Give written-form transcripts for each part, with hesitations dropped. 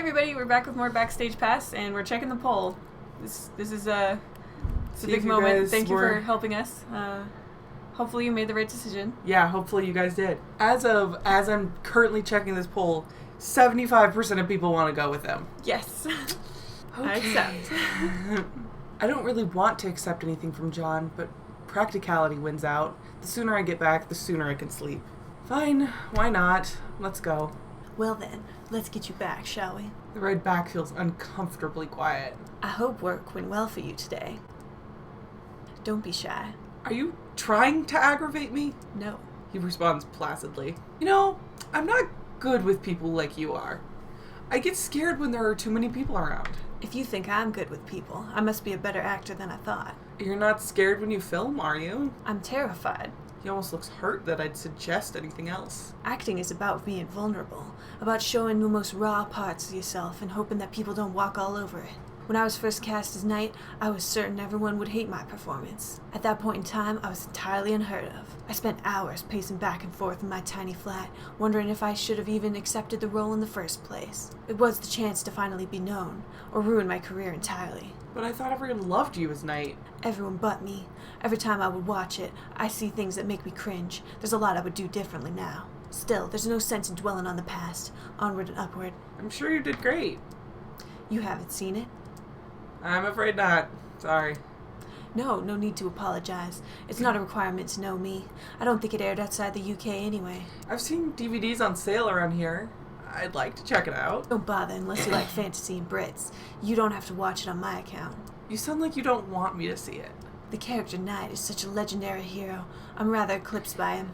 everybody, we're back with more Backstage Pass, and we're checking the poll. This is it's a big moment. Thank you for helping us. Hopefully you made the right decision. Yeah, hopefully you guys did. As I'm currently checking this poll, 75% of people want to go with them. Yes. Okay. I accept. I don't really want to accept anything from John, but practicality wins out. The sooner I get back, the sooner I can sleep. Fine, why not? Let's go. Well then, let's get you back, shall we? The ride back feels uncomfortably quiet. I hope work went well for you today. Don't be shy. Are you trying to aggravate me? No. He responds placidly. You know, I'm not good with people like you are. I get scared when there are too many people around. If you think I'm good with people, I must be a better actor than I thought. You're not scared when you film, are you? I'm terrified. He almost looks hurt that I'd suggest anything else. Acting is about being vulnerable, about showing the most raw parts of yourself and hoping that people don't walk all over it. When I was first cast as Knight, I was certain everyone would hate my performance. At that point in time, I was entirely unheard of. I spent hours pacing back and forth in my tiny flat, wondering if I should have even accepted the role in the first place. It was the chance to finally be known, or ruin my career entirely. But I thought everyone loved you as Knight. Everyone but me. Every time I would watch it, I see things that make me cringe. There's a lot I would do differently now. Still, there's no sense in dwelling on the past. Onward and upward. I'm sure you did great. You haven't seen it? I'm afraid not. Sorry. No need to apologize. It's not a requirement to know me. I don't think it aired outside the UK anyway. I've seen DVDs on sale around here. I'd like to check it out. Don't bother unless you like fantasy and Brits. You don't have to watch it on my account. You sound like you don't want me to see it. The character Knight is such a legendary hero. I'm rather eclipsed by him.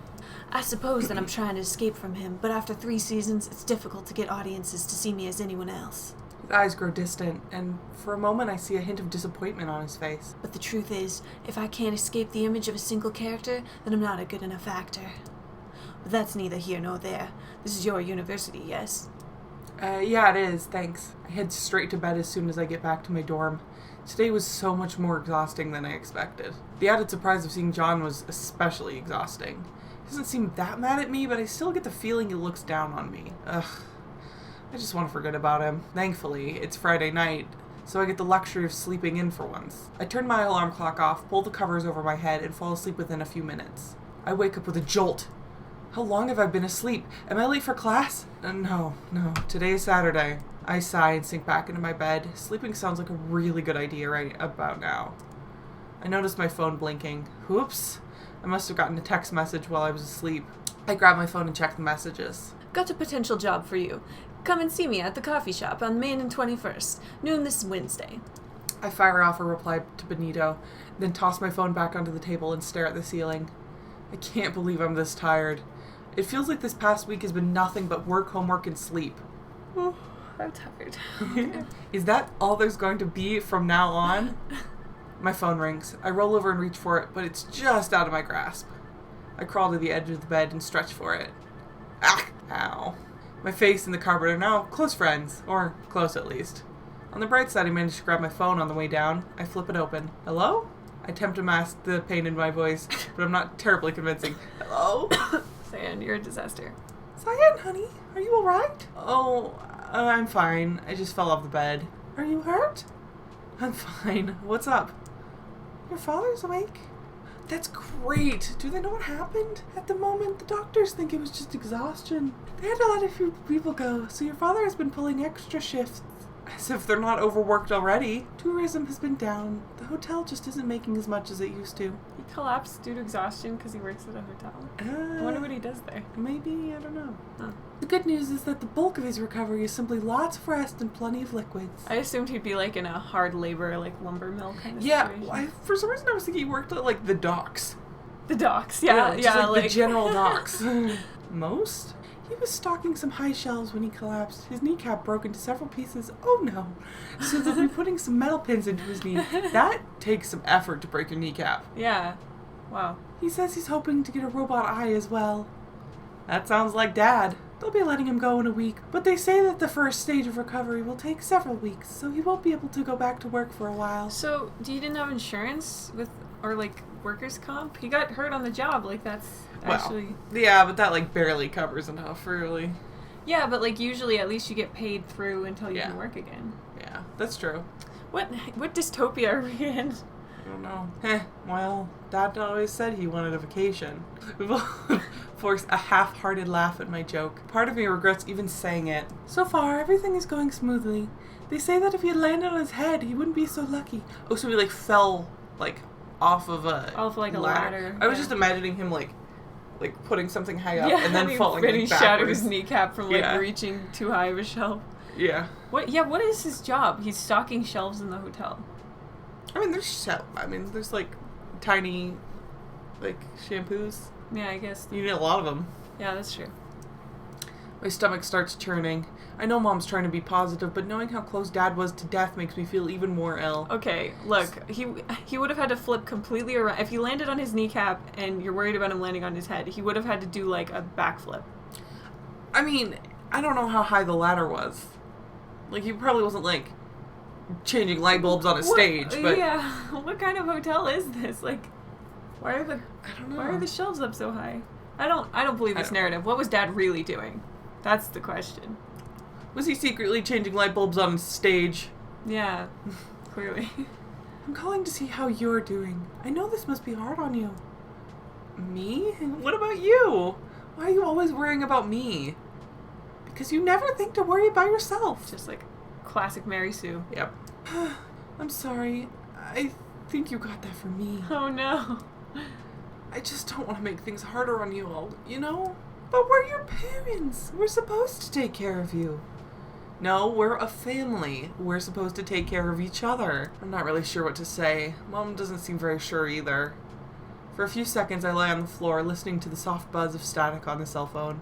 I suppose that I'm trying to escape from him, but after 3 seasons, it's difficult to get audiences to see me as anyone else. His eyes grow distant, and for a moment I see a hint of disappointment on his face. But the truth is, if I can't escape the image of a single character, then I'm not a good enough actor. But that's neither here nor there. This is your university, yes? Yeah, it is, thanks. I head straight to bed as soon as I get back to my dorm. Today was so much more exhausting than I expected. The added surprise of seeing John was especially exhausting. He doesn't seem that mad at me, but I still get the feeling he looks down on me. Ugh. I just want to forget about him. Thankfully, it's Friday night, so I get the luxury of sleeping in for once. I turn my alarm clock off, pull the covers over my head, and fall asleep within a few minutes. I wake up with a jolt. How long have I been asleep? Am I late for class? No. Today is Saturday. I sigh and sink back into my bed. Sleeping sounds like a really good idea right about now. I notice my phone blinking. Whoops. I must have gotten a text message while I was asleep. I grab my phone and check the messages. Got a potential job for you. Come and see me at the coffee shop on Main and 21st, noon this Wednesday. I fire off a reply to Benito, then toss my phone back onto the table and stare at the ceiling. I can't believe I'm this tired. It feels like this past week has been nothing but work, homework, and sleep. Oh, I'm tired. Is that all there's going to be from now on? My phone rings. I roll over and reach for it, but it's just out of my grasp. I crawl to the edge of the bed and stretch for it. Ah! Ow. My face and the cupboard are now close friends, or close at least. On the bright side, I managed to grab my phone on the way down. I flip it open. Hello? I attempt to mask the pain in my voice, but I'm not terribly convincing. Hello? Cyan, you're a disaster. Cyan, honey, are you alright? Oh, I'm fine. I just fell off the bed. Are you hurt? I'm fine. What's up? Your father's awake? That's great. Do they know what happened? At the moment, the doctors think it was just exhaustion. They had to let a few people go, so your father has been pulling extra shifts. As if they're not overworked already. Tourism has been down. The hotel just isn't making as much as it used to. He collapsed due to exhaustion because he works at a hotel. I wonder what he does there. Maybe, I don't know. Huh. The good news is that the bulk of his recovery is simply lots of rest and plenty of liquids. I assumed he'd be like in a hard labor, like lumber mill kind of situation. For some reason I was thinking he worked at like the docks. The docks, yeah, just the general docks. Most? He was stocking some high shelves when he collapsed. His kneecap broke into several pieces. Oh no. So they'll be putting some metal pins into his knee. That takes some effort to break your kneecap. Yeah. Wow. He says he's hoping to get a robot eye as well. That sounds like Dad. They'll be letting him go in a week, but they say that the first stage of recovery will take several weeks, so he won't be able to go back to work for a while. So, you didn't have insurance or workers' comp? He got hurt on the job, that's actually... Yeah, but that barely covers enough, really. Yeah, but like usually at least you get paid through until you can work again. Yeah, that's true. What dystopia are we in? I don't know. Well, Dad always said he wanted a vacation. Forced a half-hearted laugh at my joke. Part of me regrets even saying it. So far, everything is going smoothly. They say that if he had landed on his head, he wouldn't be so lucky. Oh, so he like fell like off of a ladder. I was just imagining him like putting something high up and then falling and he backwards. shattered his kneecap from reaching too high of a shelf. Yeah. What is his job? He's stocking shelves in the hotel. I mean, there's like tiny like shampoos. Yeah, I guess. You need a lot of them. Yeah, that's true. My stomach starts churning. I know Mom's trying to be positive, but knowing how close Dad was to death makes me feel even more ill. Okay, look, he would have had to flip completely around. If he landed on his kneecap and you're worried about him landing on his head, he would have had to do like a backflip. I mean, I don't know how high the ladder was. Like, he probably wasn't like changing light bulbs on a stage, but yeah, what kind of hotel is this? Like, why are the shelves up so high? I don't believe this narrative. What was Dad really doing? That's the question. Was he secretly changing light bulbs on stage? Yeah, clearly. I'm calling to see how you're doing. I know this must be hard on you. Me? What about you? Why are you always worrying about me? Because you never think to worry about yourself. Just like classic Mary Sue. Yep. I'm sorry. I think you got that from me. Oh no. I just don't want to make things harder on you all, you know? But we're your parents. We're supposed to take care of you. No, we're a family. We're supposed to take care of each other. I'm not really sure what to say. Mom doesn't seem very sure either. For a few seconds, I lay on the floor, listening to the soft buzz of static on the cell phone.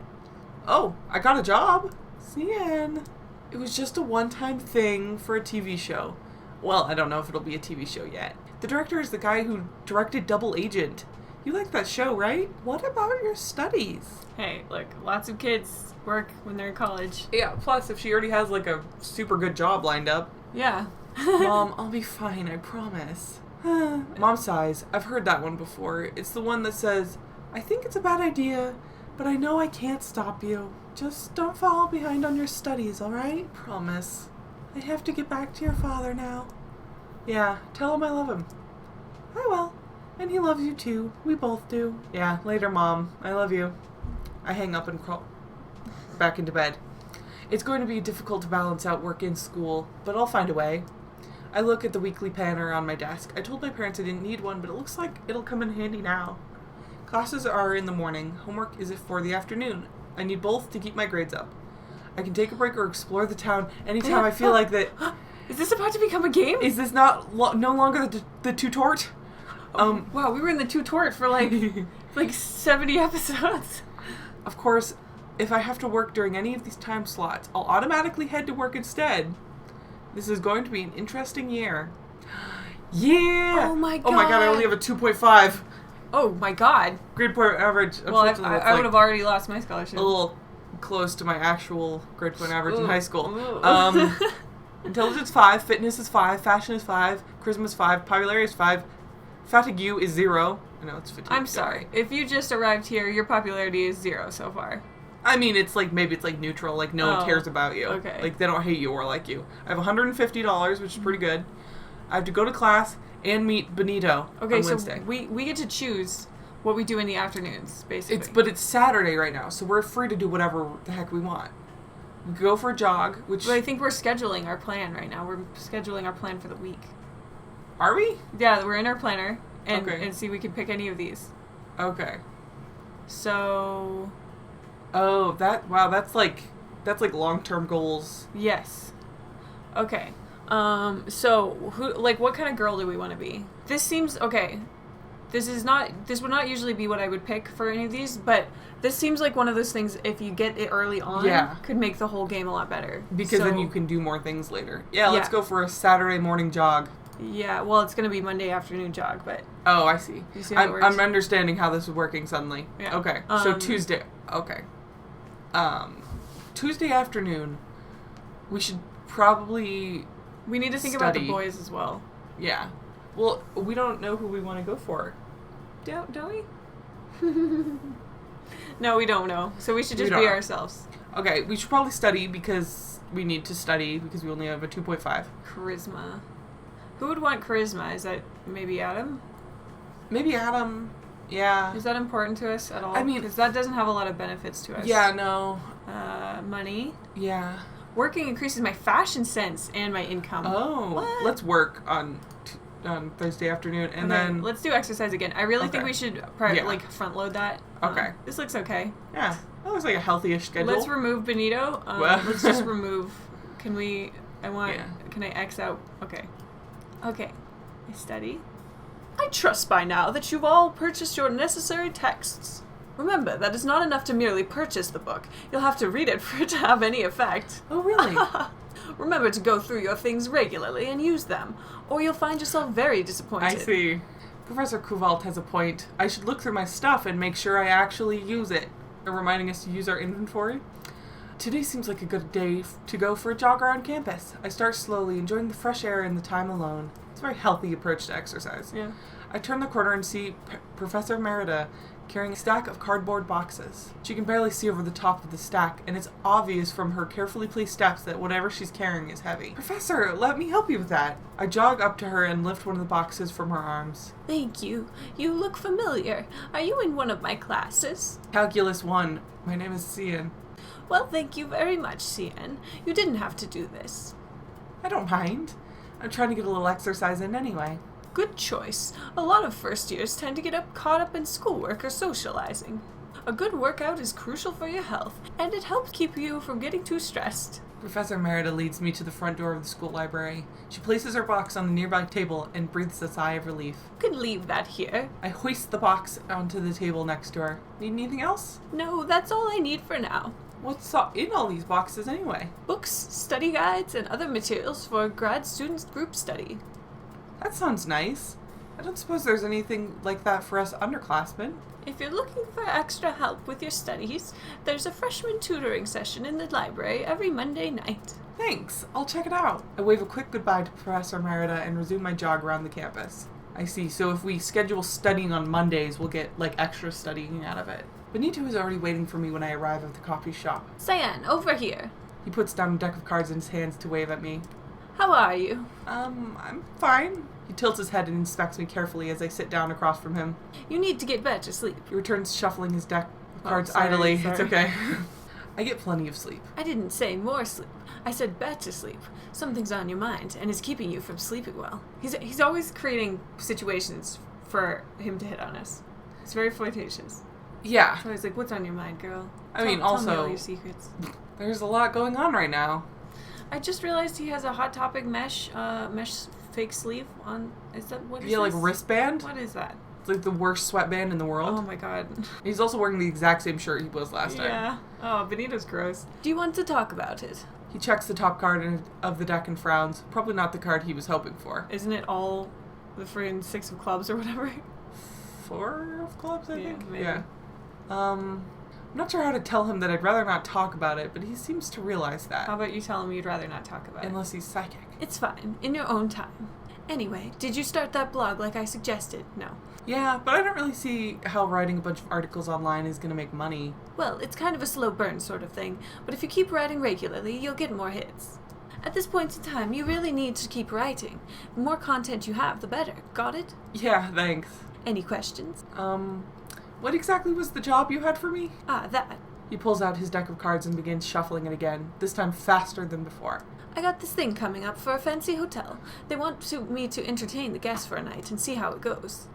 Oh, I got a job. CN. It was just a one-time thing for a TV show. Well, I don't know if it'll be a TV show yet. The director is the guy who directed Double Agent. You like that show, right? What about your studies? Hey, look, lots of kids work when they're in college. Yeah, plus if she already has like a super good job lined up. Yeah. Mom, I'll be fine, I promise. Mom sighs. I've heard that one before. It's the one that says, I think it's a bad idea, but I know I can't stop you. Just don't fall behind on your studies, alright? Promise. I have to get back to your father now. Yeah, tell him I love him. I will. And he loves you too. We both do. Yeah, later, Mom. I love you. I hang up and crawl back into bed. It's going to be difficult to balance out work and school, but I'll find a way. I look at the weekly planner on my desk. I told my parents I didn't need one, but it looks like it'll come in handy now. Classes are in the morning. Homework is for the afternoon. I need both to keep my grades up. I can take a break or explore the town anytime I feel like that. Is this about to become a game? Is this not no longer the two-tort? Wow, we were in the two-tort for like 70 episodes. Of course, if I have to work during any of these time slots, I'll automatically head to work instead. This is going to be an interesting year. Yeah! Oh my god. Oh my god, I only have a 2.5. Oh my god. Grade point average. Well, I would have already lost my scholarship. A little close to my actual grade point average in high school. Intelligence 5, fitness is 5, fashion is 5, charisma is 5, popularity is 5, fatigue is 0. I know it's fatigue. I'm sorry. If you just arrived here, your popularity is 0 so far. I mean, it's like, maybe it's like neutral, like no one cares about you. Okay. Like they don't hate you or like you. I have $150, which is pretty good. I have to go to class and meet Benito on Wednesday. So we get to choose what we do in the afternoons, basically. But it's Saturday right now, so we're free to do whatever the heck we want. We go for a jog, which... But I think we're scheduling our plan right now. We're scheduling our plan for the week. Are we? Yeah, we're in our planner, and see we can pick any of these. Okay. So... Oh, that's like long-term goals. Yes. Okay. So, what kind of girl do we want to be? This seems, okay, this would not usually be what I would pick for any of these, but this seems like one of those things, if you get it early on, could make the whole game a lot better. Because then you can do more things later. Yeah, let's go for a Saturday morning jog. Yeah, well, it's going to be Monday afternoon jog, but... Oh, I see. You see how it works? I'm understanding how this is working suddenly. Yeah. Okay, so Tuesday. Okay. Tuesday afternoon, we should probably... We need to think about the boys as well. Yeah. Well, we don't know who we want to go for. Don't we? No, we don't know. So we should just be ourselves. Okay, we should probably study because we need to study because we only have a 2.5. Charisma. Who would want charisma? Is that maybe Adam? Maybe Adam. Yeah. Is that important to us at all? I mean... because that doesn't have a lot of benefits to us. Yeah, no. Money. Yeah. Working increases my fashion sense and my income. Oh. What? Let's work on Thursday afternoon, and then... let's do exercise again. I really think we should front load that. Okay. This looks okay. Yeah. That looks like a healthy-ish schedule. Let's remove Benito. Let's just remove... Can we... Can I X out? Okay. Okay. I study. I trust by now that you've all purchased your necessary texts. Remember, that is not enough to merely purchase the book. You'll have to read it for it to have any effect. Oh, really? Remember to go through your things regularly and use them, or you'll find yourself very disappointed. I see. Professor Kuvalt has a point. I should look through my stuff and make sure I actually use it. Reminding us to use our inventory. Today seems like a good day to go for a jog around campus. I start slowly, enjoying the fresh air and the time alone. It's a very healthy approach to exercise. Yeah. I turn the corner and see Professor Merida carrying a stack of cardboard boxes. She can barely see over the top of the stack, and it's obvious from her carefully placed steps that whatever she's carrying is heavy. Professor, let me help you with that. I jog up to her and lift one of the boxes from her arms. Thank you. You look familiar. Are you in one of my classes? Calculus 1. My name is Cian. Well, thank you very much, Cian. You didn't have to do this. I don't mind. I'm trying to get a little exercise in anyway. Good choice. A lot of first years tend to get caught up in schoolwork or socializing. A good workout is crucial for your health, and it helps keep you from getting too stressed. Professor Merida leads me to the front door of the school library. She places her box on the nearby table and breathes a sigh of relief. You can leave that here. I hoist the box onto the table next to her. Need anything else? No, that's all I need for now. What's in all these boxes anyway? Books, study guides, and other materials for grad students' group study. That sounds nice. I don't suppose there's anything like that for us underclassmen. If you're looking for extra help with your studies, there's a freshman tutoring session in the library every Monday night. Thanks. I'll check it out. I wave a quick goodbye to Professor Merida and resume my jog around the campus. I see. So if we schedule studying on Mondays, we'll get, extra studying out of it. Benito is already waiting for me when I arrive at the coffee shop. Cyan, over here. He puts down a deck of cards in his hands to wave at me. How are you? I'm fine. He tilts his head and inspects me carefully as I sit down across from him. You need to get better sleep. He returns shuffling his deck of cards sorry. idly. It's okay. I get plenty of sleep. I didn't say more sleep. I said better sleep. Something's on your mind and is keeping you from sleeping well. He's always creating situations for him to hit on us. It's very flirtatious. Yeah. So he's like, what's on your mind, girl? I mean, tell me also, all your secrets. There's a lot going on right now. I just realized he has a Hot Topic mesh fake sleeve on. Is that what is Yeah, this? like wristband. What is that? It's like the worst sweatband in the world. Oh my god. He's also wearing the exact same shirt he was last time. Yeah. Oh, Benito's gross. Do you want to talk about it? He checks the top card of the deck and frowns. Probably not the card he was hoping for. Isn't it all the friggin' 6 of clubs or whatever? 4 of clubs, I think? Maybe. Yeah. I'm not sure how to tell him that I'd rather not talk about it, but he seems to realize that. How about you tell him you'd rather not talk about it? Unless he's psychic. It's fine. In your own time. Anyway, did you start that blog like I suggested? No. Yeah, but I don't really see how writing a bunch of articles online is going to make money. Well, it's kind of a slow burn sort of thing, but if you keep writing regularly, you'll get more hits. At this point in time, you really need to keep writing. The more content you have, the better. Got it? Yeah, thanks. Any questions? What exactly was the job you had for me? That. He pulls out his deck of cards and begins shuffling it again, this time faster than before. I got this thing coming up for a fancy hotel. They want me to entertain the guests for a night and see how it goes.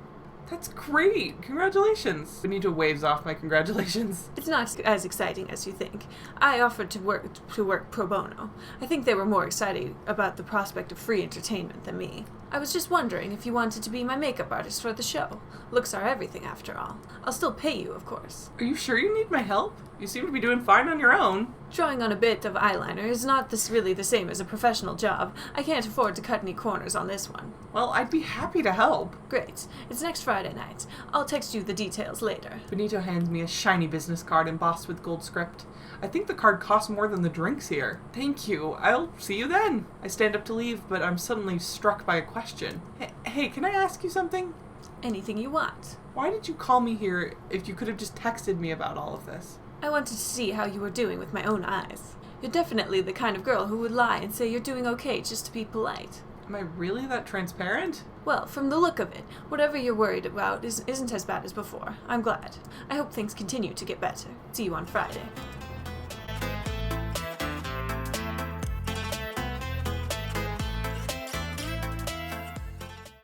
That's great! Congratulations! Benito waves off my congratulations. It's not as exciting as you think. I offered to work pro bono. I think they were more excited about the prospect of free entertainment than me. I was just wondering if you wanted to be my makeup artist for the show. Looks are everything, after all. I'll still pay you, of course. Are you sure you need my help? You seem to be doing fine on your own. Drawing on a bit of eyeliner is not really the same as a professional job. I can't afford to cut any corners on this one. Well, I'd be happy to help. Great. It's next Friday night. I'll text you the details later. Benito hands me a shiny business card embossed with gold script. I think the card costs more than the drinks here. Thank you. I'll see you then. I stand up to leave, but I'm suddenly struck by a question. Hey, can I ask you something? Anything you want. Why did you call me here if you could have just texted me about all of this? I wanted to see how you were doing with my own eyes. You're definitely the kind of girl who would lie and say you're doing okay just to be polite. Am I really that transparent? Well, from the look of it, whatever you're worried about isn't as bad as before. I'm glad. I hope things continue to get better. See you on Friday.